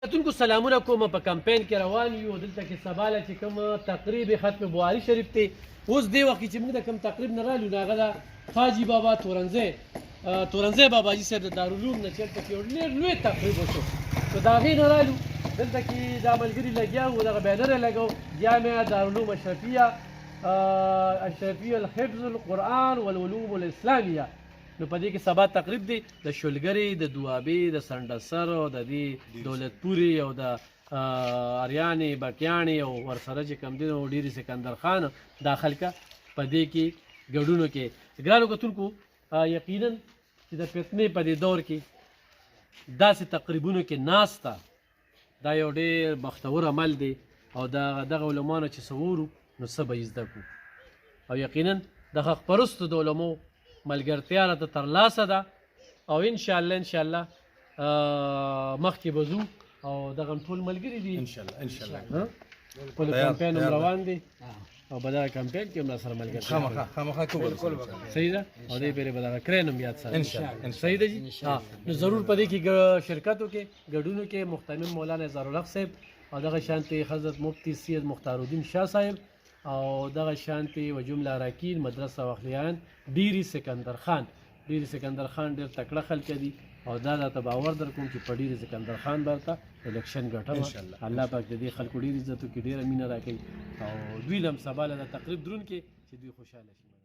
کتونکو سلامونه کوم په کمپاین کې روان یو دلته کې سباله چې کوم تقریب ختم بوهاري شریف ته اوس دی وخت چې موږ د کوم تقریب نه رالو هغه د حاجي بابا تورنځی باباجي صاحب د دارالعلوم نه چېرته کې یو ډېر لوی تقریب وشو نو د هغې نه رالو دلته کې دا ملګري لګیا وو دغه بینر یې لګو جامعه دارالعلوم اشرفیه الحفظ القرآن والعلوم الاسلامیه نو په دې کې سبا تقریب دی د شولګرې د دوابې د سنډسر او د دې دولتپورې او د اریانې بټیانې او ورسره چې کوم دي نو ډېرې سکندر خان دا خلکه په دې کې ګډونو کې ګرانو کتونکو یقینا چې د فتنې په دې دور کې داسې تقریبونو کې ناسته دا یو ډېر بختور عمل دی او دغه علمانو چې څه وورو نو څه به یې زده کړو او یقینا د حق پرستو د علمو ملګرتیا راته ترلاسه ده او انشاءالله مخکې به ځو او دغه ټول ملګري دي انشاءالله خپل کمپاین هم روان دی او په دغه کمپاین کې هم راسره ملګرتیا خامخا کوو صحیح ده او دې پرې به دغه کرین هم یاد سره صحیح ده جی نو ضرور په دې کې شرکت وکړئ ګډون وکړئ محترم مولانا اظهرالحق صاحب او دغه شانتې حضرت مفتی سید مختار الدین شاه صاحب او دغه شانتې و جمله اراکین مدرسه واخلیان ډیری سکندر خان ډیر تکړه خلک دي او دا ته باور در کوم چې په ډیری سکندر خان برته الیکشن ګټم الله پاک دې خلکو ډیر عزت وکړي ډیره مینه راکړي او دوی لم سباله د تقریب درون کې چې دوی خوشاله شي